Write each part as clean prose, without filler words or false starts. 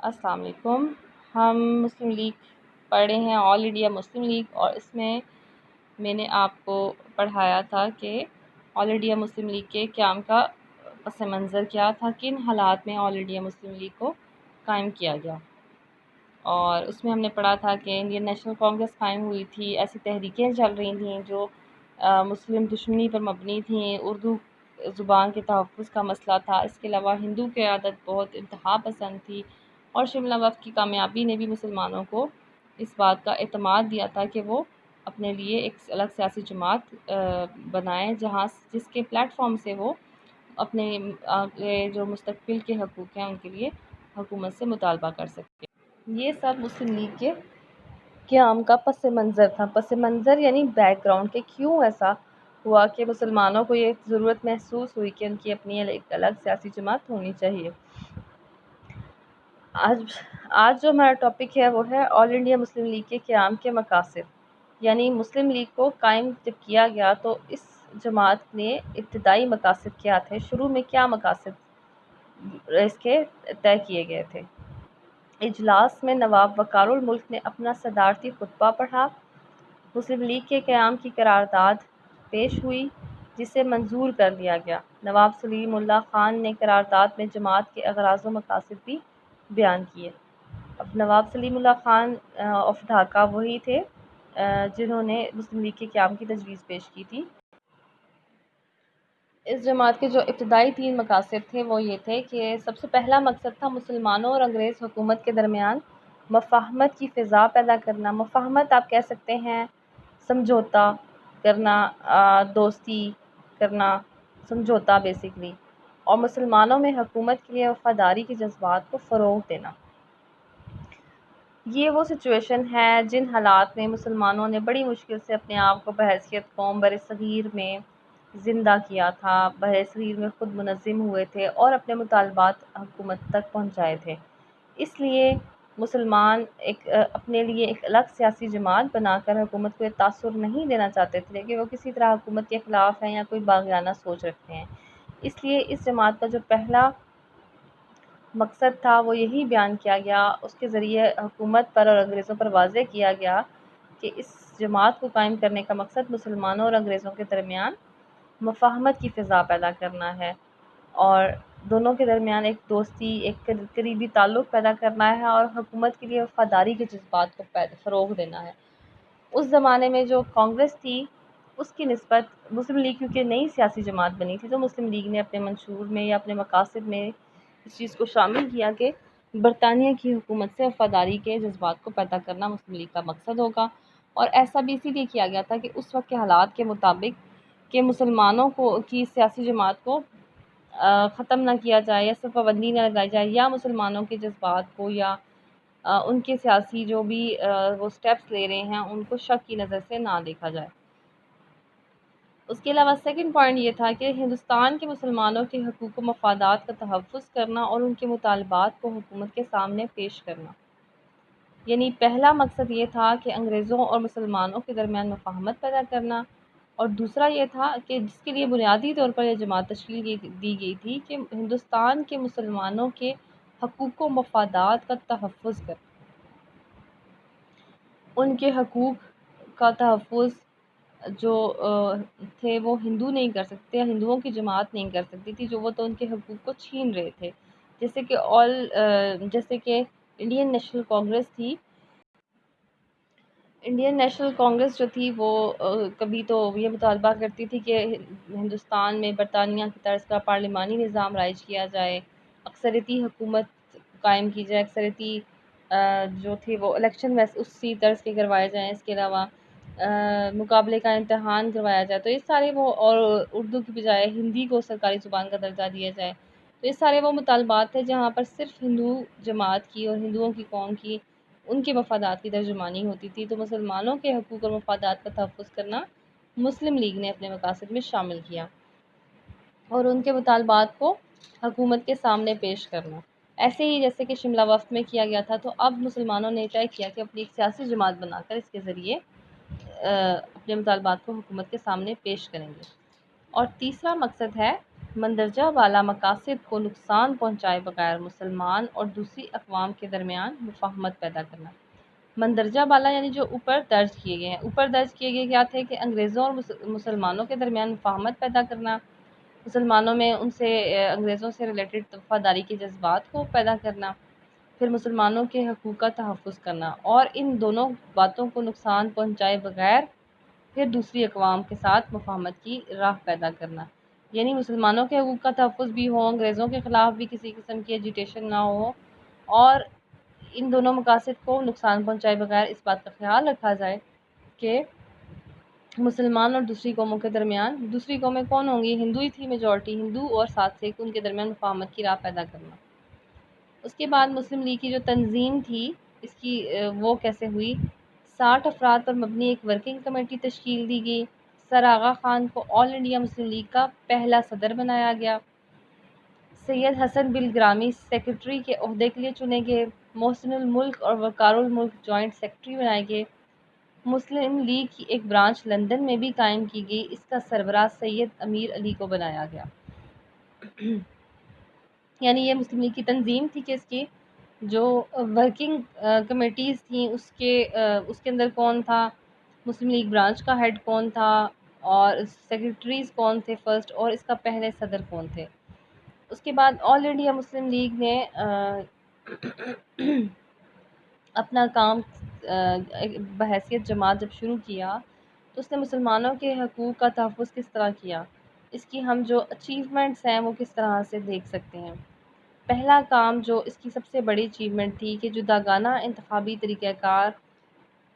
السلام علیکم۔ ہم مسلم لیگ پڑھے ہیں، آل انڈیا مسلم لیگ، اور اس میں میں نے آپ کو پڑھایا تھا کہ آل انڈیا مسلم لیگ کے قیام کا پس منظر کیا تھا، کن حالات میں آل انڈیا مسلم لیگ کو قائم کیا گیا۔ اور اس میں ہم نے پڑھا تھا کہ انڈین نیشنل کانگریس قائم ہوئی تھی، ایسی تحریکیں چل رہی تھیں جو مسلم دشمنی پر مبنی تھیں، اردو زبان کے تحفظ کا مسئلہ تھا، اس کے علاوہ ہندو قیادت بہت انتہا پسند تھی، اور شملہ وفد کی کامیابی نے بھی مسلمانوں کو اس بات کا اعتماد دیا تھا کہ وہ اپنے لیے ایک الگ سیاسی جماعت بنائیں جس کے پلیٹ فارم سے وہ اپنے جو مستقبل کے حقوق ہیں ان کے لیے حکومت سے مطالبہ کر سکتے ہیں۔ یہ سب مسلم لیگ کے قیام کا پس منظر تھا۔ پس منظر یعنی بیک گراؤنڈ، کہ کیوں ایسا ہوا کہ مسلمانوں کو یہ ضرورت محسوس ہوئی کہ ان کی اپنی ایک الگ سیاسی جماعت ہونی چاہیے۔ آج جو ہمارا ٹاپک ہے وہ ہے آل انڈیا مسلم لیگ کے قیام کے مقاصد، یعنی مسلم لیگ کو قائم جب کیا گیا تو اس جماعت نے ابتدائی مقاصد کیا تھے، شروع میں کیا مقاصد اس کے طے کیے گئے تھے۔ اجلاس میں نواب وقار الملک نے اپنا صدارتی خطبہ پڑھا، مسلم لیگ کے قیام کی قرارداد پیش ہوئی جسے منظور کر لیا گیا۔ نواب سلیم اللہ خان نے قرارداد میں جماعت کے اغراض و مقاصد بھی بیان کیے۔ اب نواب سلیم اللہ خان آف ڈھاکہ وہی تھے جنہوں نے مسلم لیگ کے قیام کی تجویز پیش کی تھی۔ اس جماعت کے جو ابتدائی 3 مقاصد تھے وہ یہ تھے کہ سب سے پہلا مقصد تھا مسلمانوں اور انگریز حکومت کے درمیان مفاہمت کی فضا پیدا کرنا۔ مفاہمت آپ کہہ سکتے ہیں سمجھوتا کرنا، دوستی کرنا، سمجھوتا بیسیکلی، اور مسلمانوں میں حکومت کے لیے وفاداری کے جذبات کو فروغ دینا۔ یہ وہ سچویشن ہے جن حالات میں مسلمانوں نے بڑی مشکل سے اپنے آپ کو بحیثیت قوم برصغیر میں زندہ کیا تھا، برصغیر میں خود منظم ہوئے تھے اور اپنے مطالبات حکومت تک پہنچائے تھے۔ اس لیے مسلمان اپنے لیے ایک الگ سیاسی جماعت بنا کر حکومت کو یہ تاثر نہیں دینا چاہتے تھے کہ وہ کسی طرح حکومت کے خلاف ہیں یا کوئی باغیانہ سوچ رکھتے ہیں۔ اس لیے اس جماعت کا جو پہلا مقصد تھا وہ یہی بیان کیا گیا، اس کے ذریعے حکومت پر اور انگریزوں پر واضح کیا گیا کہ اس جماعت کو قائم کرنے کا مقصد مسلمانوں اور انگریزوں کے درمیان مفاہمت کی فضا پیدا کرنا ہے، اور دونوں کے درمیان ایک دوستی، ایک قریبی تعلق پیدا کرنا ہے، اور حکومت کے لیے وفاداری کے جذبات کو فروغ دینا ہے۔ اس زمانے میں جو کانگریس تھی اس کی نسبت مسلم لیگ کیونکہ نئی سیاسی جماعت بنی تھی تو مسلم لیگ نے اپنے منشور میں یا اپنے مقاصد میں اس چیز کو شامل کیا کہ برطانیہ کی حکومت سے وفاداری کے جذبات کو پیدا کرنا مسلم لیگ کا مقصد ہوگا، اور ایسا بھی اسی لیے کیا گیا تھا کہ اس وقت کے حالات کے مطابق کہ مسلمانوں کی سیاسی جماعت کو ختم نہ کیا جائے یا صرف پابندی نہ لگائی جائے، یا مسلمانوں کے جذبات کو یا ان کے سیاسی جو بھی وہ سٹیپس لے رہے ہیں ان کو شک کی نظر سے نہ دیکھا جائے۔ اس کے علاوہ سیکنڈ پوائنٹ یہ تھا کہ ہندوستان کے مسلمانوں کے حقوق و مفادات کا تحفظ کرنا اور ان کے مطالبات کو حکومت کے سامنے پیش کرنا۔ یعنی پہلا مقصد یہ تھا کہ انگریزوں اور مسلمانوں کے درمیان مفاہمت پیدا کرنا، اور دوسرا یہ تھا کہ جس کے لیے بنیادی طور پر یہ جماعت تشکیل دی گئی تھی کہ ہندوستان کے مسلمانوں کے حقوق و مفادات کا تحفظ کرنا۔ ان کے حقوق کا تحفظ جو تھے وہ ہندو نہیں کر سکتے، ہندوؤں کی جماعت نہیں کر سکتی تھی، جو وہ تو ان کے حقوق کو چھین رہے تھے، جیسے کہ انڈین نیشنل کانگریس تھی۔ انڈین نیشنل کانگریس جو تھی وہ کبھی تو یہ مطالبہ کرتی تھی کہ ہندوستان میں برطانیہ کی طرز کا پارلیمانی نظام رائج کیا جائے، اکثریتی حکومت قائم کی جائے، اکثریتی جو تھی وہ الیکشن اسی طرز کے کروائے جائیں، اس کے علاوہ مقابلے کا امتحان کروایا جائے، تو یہ سارے وہ، اور اردو کی بجائے ہندی کو سرکاری زبان کا درجہ دیا جائے، تو یہ سارے وہ مطالبات تھے جہاں پر صرف ہندو جماعت کی اور ہندوؤں کی قوم کی ان کے مفادات کی ترجمانی ہوتی تھی۔ تو مسلمانوں کے حقوق اور مفادات کا تحفظ کرنا مسلم لیگ نے اپنے مقاصد میں شامل کیا، اور ان کے مطالبات کو حکومت کے سامنے پیش کرنا، ایسے ہی جیسے کہ شملہ وفد میں کیا گیا تھا۔ تو اب مسلمانوں نے طے کیا کہ اپنی ایک سیاسی جماعت بنا کر اس کے ذریعے اپنے مطالبات کو حکومت کے سامنے پیش کریں گے۔ اور تیسرا مقصد ہے مندرجہ بالا مقاصد کو نقصان پہنچائے بغیر مسلمان اور دوسری اقوام کے درمیان مفاہمت پیدا کرنا۔ مندرجہ بالا یعنی جو اوپر درج کیے گئے ہیں، اوپر درج کیے گئے کیا تھے کہ انگریزوں اور مسلمانوں کے درمیان مفاہمت پیدا کرنا، مسلمانوں میں ان سے انگریزوں سے ریلیٹڈ وفاداری کے جذبات کو پیدا کرنا، پھر مسلمانوں کے حقوق کا تحفظ کرنا، اور ان دونوں باتوں کو نقصان پہنچائے بغیر پھر دوسری اقوام کے ساتھ مفاہمت کی راہ پیدا کرنا۔ یعنی مسلمانوں کے حقوق کا تحفظ بھی ہو، انگریزوں کے خلاف بھی کسی قسم کی ایجیٹیشن نہ ہو، اور ان دونوں مقاصد کو نقصان پہنچائے بغیر اس بات کا خیال رکھا جائے کہ مسلمان اور دوسری قوموں کے درمیان، دوسری قومیں کون ہوں گی؟ ہندو ہی تھی، میجورٹی ہندو، اور ساتھ سے ان کے درمیان مفاہمت کی راہ پیدا کرنا۔ اس کے بعد مسلم لیگ کی جو تنظیم تھی اس کی وہ کیسے ہوئی؟ 60 افراد پر مبنی ایک ورکنگ کمیٹی تشکیل دی گئی۔ سر آغا خان کو آل انڈیا مسلم لیگ کا پہلا صدر بنایا گیا۔ سید حسن بل گرامی سیکرٹری کے عہدے کے لیے چنے گئے۔ محسن الملک اور وقار الملک جوائنٹ سیکرٹری بنائے گئے۔ مسلم لیگ کی ایک برانچ لندن میں بھی قائم کی گئی، اس کا سربراہ سید امیر علی کو بنایا گیا۔ یعنی یہ مسلم لیگ کی تنظیم تھی کہ اس کی جو ورکنگ کمیٹیز تھیں اس کے اندر کون تھا، مسلم لیگ برانچ کا ہیڈ کون تھا، اور سیکرٹریز کون تھے فرسٹ، اور اس کا پہلے صدر کون تھے۔ اس کے بعد آل انڈیا مسلم لیگ نے اپنا کام بحیثیت جماعت جب شروع کیا تو اس نے مسلمانوں کے حقوق کا تحفظ کس طرح کیا، اس کی ہم جو اچیومنٹس ہیں وہ کس طرح سے دیکھ سکتے ہیں۔ پہلا کام جو اس کی سب سے بڑی اچیومنٹ تھی کہ جداگانہ انتخابی طریقہ کار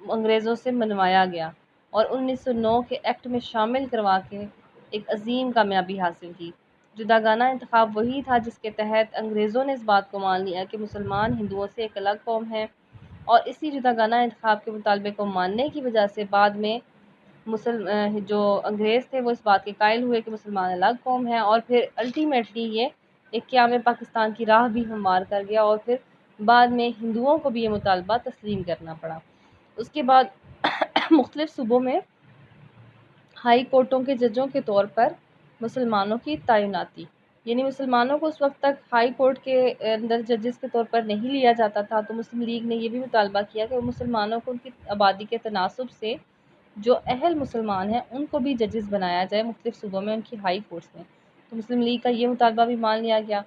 انگریزوں سے منوایا گیا اور 1909 کے ایکٹ میں شامل کروا کے ایک عظیم کامیابی حاصل کی۔ جداگانہ انتخاب وہی تھا جس کے تحت انگریزوں نے اس بات کو مان لیا کہ مسلمان ہندوؤں سے ایک الگ قوم ہے، اور اسی جداگانہ انتخاب کے مطالبے کو ماننے کی وجہ سے بعد میں جو انگریز تھے وہ اس بات کے قائل ہوئے کہ مسلمان الگ قوم ہے، اور پھر الٹیمیٹلی یہ ایک قیام پاکستان کی راہ بھی ہموار کر گیا، اور پھر بعد میں ہندوؤں کو بھی یہ مطالبہ تسلیم کرنا پڑا۔ اس کے بعد مختلف صوبوں میں ہائی کورٹوں کے ججوں کے طور پر مسلمانوں کی تعیناتی، یعنی مسلمانوں کو اس وقت تک ہائی کورٹ کے اندر ججز کے طور پر نہیں لیا جاتا تھا، تو مسلم لیگ نے یہ بھی مطالبہ کیا کہ مسلمانوں کو ان کی آبادی کے تناسب سے جو اہل مسلمان ہیں ان کو بھی ججز بنایا جائے مختلف صوبوں میں ان کی ہائی کورٹس میں، تو مسلم لیگ کا یہ مطالبہ بھی مان لیا گیا۔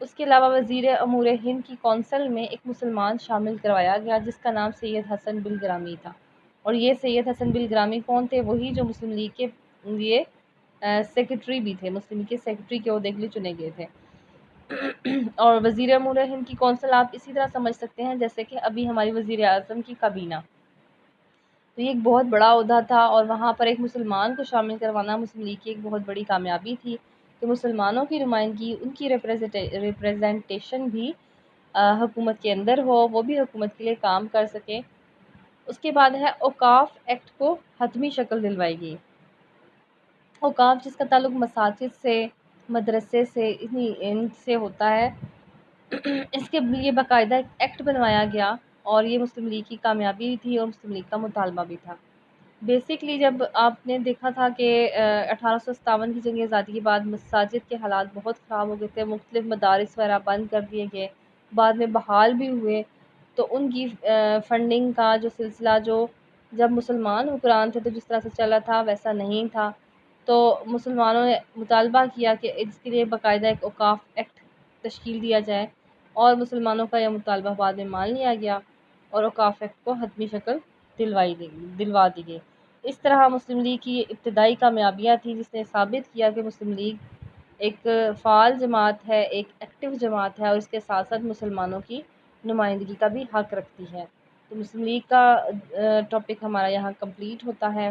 اس کے علاوہ وزیر امور ہند کی کونسل میں ایک مسلمان شامل کروایا گیا جس کا نام سید حسن بل گرامی تھا، اور یہ سید حسن بل گرامی کون تھے؟ وہی جو مسلم لیگ کے لیے سیکرٹری بھی تھے، مسلم لیگ کے سیکرٹری کے عہدے کے لیے چنے گئے تھے۔ اور وزیر امور ہند کی کونسل آپ اسی طرح سمجھ سکتے ہیں جیسے کہ ابھی ہماری وزیر اعظم کی کابینہ، تو یہ ایک بہت بڑا عہدہ تھا، اور وہاں پر ایک مسلمان کو شامل کروانا مسلم لیگ کی ایک بہت بڑی کامیابی تھی کہ مسلمانوں کی نمائندگی، ان کی ریپریزنٹیشن بھی حکومت کے اندر ہو، وہ بھی حکومت کے لیے کام کر سکے۔ اس کے بعد ہے اوقاف ایکٹ کو حتمی شکل دلوائی گئی۔ اوقاف جس کا تعلق مساجد سے، مدرسے سے، ان سے ہوتا ہے، اس کے لیے باقاعدہ ایک ایکٹ بنوایا گیا، اور یہ مسلم لیگ کی کامیابی بھی تھی اور مسلم لیگ کا مطالبہ بھی تھا۔ بیسکلی جب آپ نے دیکھا تھا کہ 1857 کی جنگ آزادی کے بعد مساجد کے حالات بہت خراب ہو گئے تھے، مختلف مدارس وغیرہ بند کر دیے گئے، بعد میں بحال بھی ہوئے، تو ان کی فنڈنگ کا جو سلسلہ جو جب مسلمان حکمران تھے تو جس طرح سے چلا تھا ویسا نہیں تھا، تو مسلمانوں نے مطالبہ کیا کہ اس کے لیے باقاعدہ ایک اوقاف ایکٹ تشکیل دیا جائے، اور مسلمانوں کا یہ مطالبہ بعد میں مان لیا گیا اور اوقاف ایکٹ کو حتمی شکل دلوا دی گئی۔ اس طرح مسلم لیگ کی ابتدائی کامیابیاں تھیں جس نے ثابت کیا کہ مسلم لیگ ایک فعال جماعت ہے، ایک ایکٹیو جماعت ہے، اور اس کے ساتھ ساتھ مسلمانوں کی نمائندگی کا بھی حق رکھتی ہے۔ تو مسلم لیگ کا ٹاپک ہمارا یہاں کمپلیٹ ہوتا ہے۔